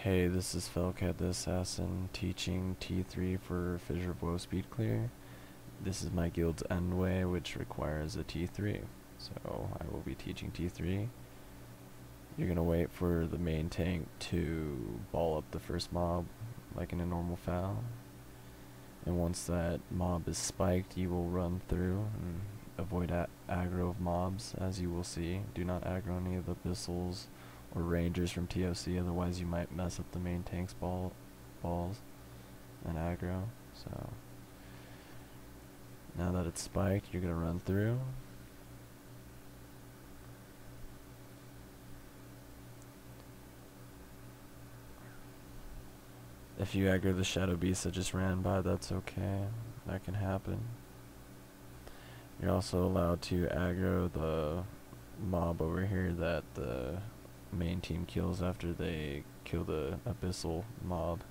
Hey, this is Felcat the Assassin teaching T3 for Fissure Blow Speed Clear. This is my guild's Endway, which requires a T3. So I will be teaching T3. You're gonna wait for the main tank to ball up the first mob, like in a normal foul. And once that mob is spiked, you will run through and avoid aggro of mobs, as you will see. Do not aggro any of the abyssals or rangers from TOC, otherwise you might mess up the main tank's balls and aggro. So now that it's spiked, you're gonna run through. If you aggro the shadow beast that just ran by, that's okay. That can happen. You're also allowed to aggro the mob over here that the main team kills after they kill the abyssal mob.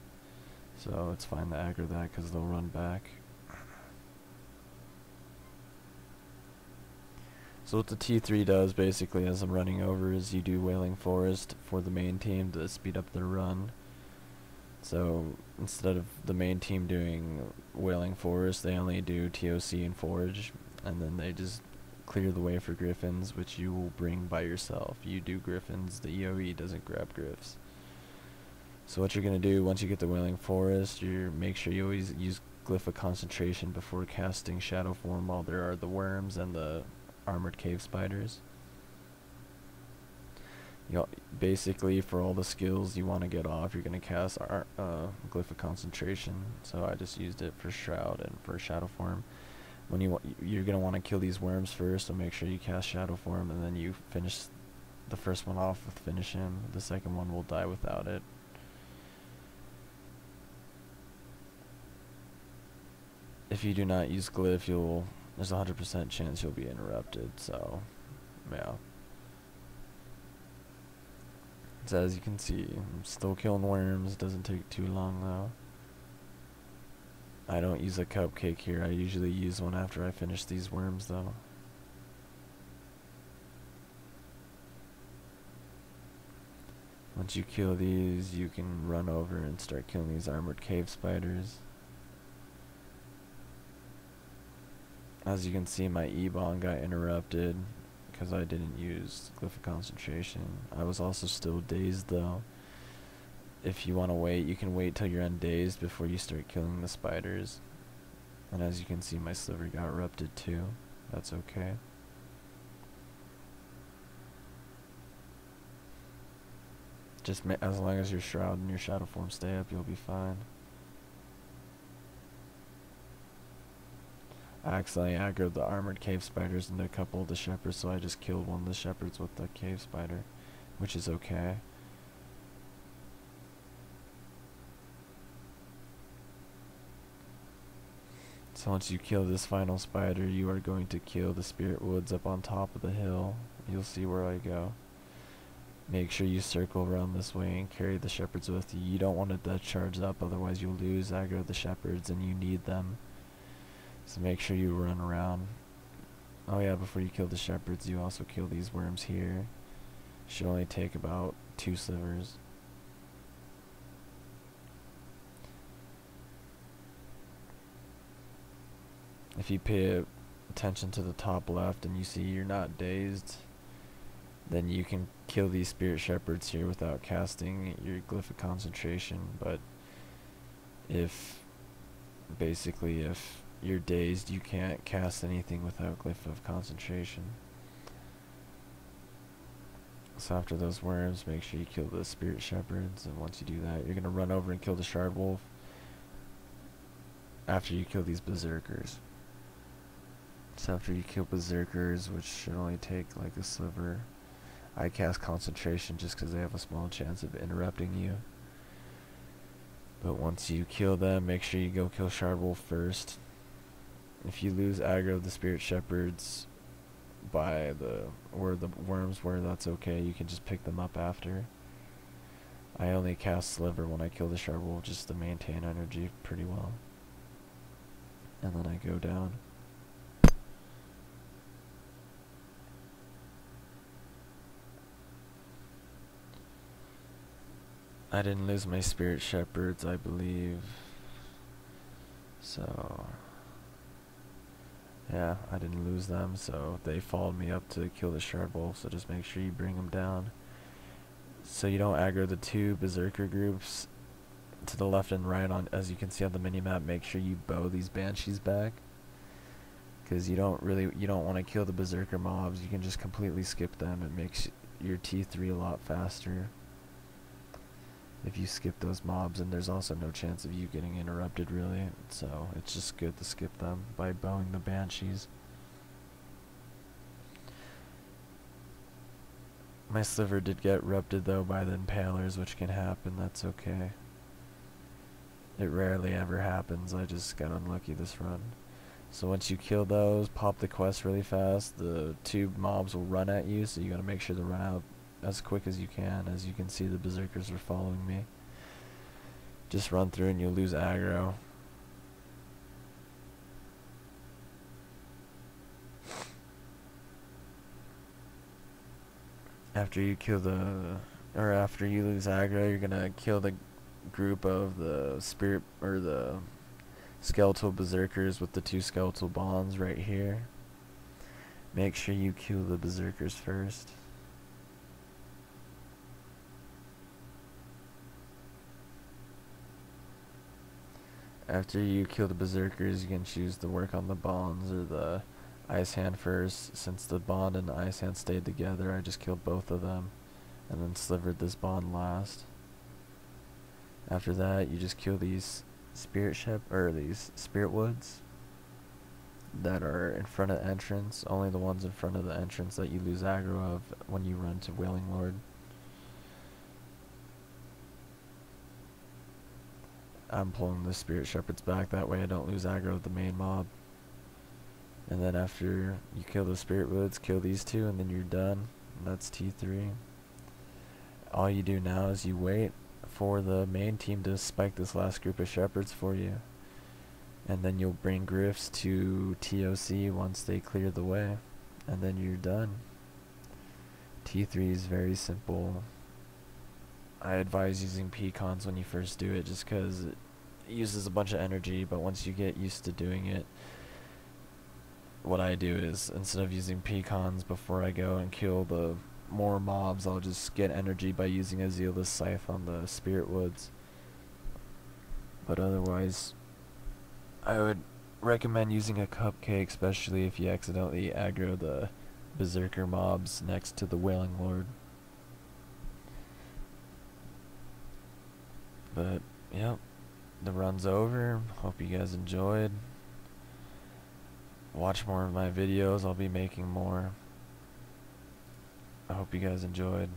So it's fine to aggro that because they'll run back. So what the T3 does basically as I'm running over is you do Wailing Forest for the main team to speed up their run. So instead of the main team doing Wailing Forest, they only do TOC and Forge, and then they just clear the way for griffins, which you will bring by yourself. You do griffins, the EOE doesn't grab griffs. So what you're going to do once you get the Wailing Forest, you make sure you always use Glyph of Concentration before casting Shadow Form while there are the worms and the armored cave spiders. Basically for all the skills you want to get off, you're going to cast Glyph of Concentration. So I just used it for Shroud and for Shadow Form. When you're going to want to kill these worms first, so make sure you cast Shadow Form, and then you finish the first one off with Finish Him. The second one will die without it. If you do not use Glyph, there's a 100% chance you'll be interrupted, so yeah. So as you can see, I'm still killing worms. It doesn't take too long though. I don't use a cupcake here. I usually use one after I finish these worms though. Once you kill these, you can run over and start killing these armored cave spiders. As you can see, my E-Bomb got interrupted because I didn't use Glyph of Concentration. I was also still dazed though. If you want to wait, you can wait till you're undazed before you start killing the spiders. And as you can see, my sliver got erupted too. That's okay. Just as long as your Shroud and your Shadow Form stay up, you'll be fine. I accidentally aggroed the armored cave spiders into a couple of the shepherds, so I just killed one of the shepherds with the cave spider, which is okay. So once you kill this final spider, you are going to kill the spirit woods up on top of the hill. You'll see where I go. Make sure you circle around this way and carry the shepherds with you. You don't want to death charge up, otherwise you'll lose aggro the shepherds and you need them. So make sure you run around. Oh yeah, before you kill the shepherds, you also kill these worms here. Should only take about 2 slivers. If you pay attention to the top left and you see you're not dazed, then you can kill these spirit shepherds here without casting your Glyph of Concentration. But if you're dazed, you can't cast anything without Glyph of Concentration. So after those worms, make sure you kill the spirit shepherds, and once you do that, you're going to run over and kill the shard wolf after you kill these berserkers. So after you kill berserkers, which should only take like a sliver, I cast concentration just because they have a small chance of interrupting you. But once you kill them, make sure you go kill shard wolf first. If you lose aggro of the spirit shepherds by where the worms were, that's okay. You can just pick them up after. I only cast sliver when I kill the shard wolf just to maintain energy pretty well. And then I go down. I didn't lose my spirit shepherds, I believe. So yeah, I didn't lose them, so they followed me up to kill the shard wolf, so just make sure you bring them down. So you don't aggro the two berserker groups to the left and right on, as you can see on the minimap. Make sure you bow these banshees back, because you don't want to kill the berserker mobs. You can just completely skip them. It makes your T3 a lot faster if you skip those mobs, and there's also no chance of you getting interrupted really, so it's just good to skip them by bowing the banshees. My sliver did get erupted though by the impalers, which can happen. That's okay. It rarely ever happens. I just got unlucky this run. So once you kill those, pop the quest really fast. The two mobs will run at you, so you gotta make sure to run out as quick as you can. As you can see, the berserkers are following me. Just run through and you'll lose aggro. After you lose aggro, you're gonna kill the group of the spirit or the skeletal berserkers with the two skeletal bonds right here. Make sure you kill the berserkers first. After you kill the berserkers, you can choose to work on the bonds or the ice hand first. Since the bond and the ice hand stayed together, I just killed both of them and then slivered this bond last. After that, you just kill these these spirit woods that are in front of the entrance. Only the ones in front of the entrance that you lose aggro of when you run to Wailing Lord. I'm pulling the spirit shepherds back, that way I don't lose aggro of the main mob. And then after you kill the spirit woods, kill these two, and then you're done. And that's T3. All you do now is you wait for the main team to spike this last group of shepherds for you, and then you'll bring griffs to TOC once they clear the way, and then you're done. T3 is very simple. I advise using pecons when you first do it, just because it uses a bunch of energy, but once you get used to doing it, what I do is, instead of using pecons before I go and kill the more mobs, I'll just get energy by using a Zealous Scythe on the spirit woods. But otherwise, I would recommend using a cupcake, especially if you accidentally aggro the berserker mobs next to the Wailing Lord. But yep, the run's over. Hope you guys enjoyed. Watch more of my videos, I'll be making more. I hope you guys enjoyed.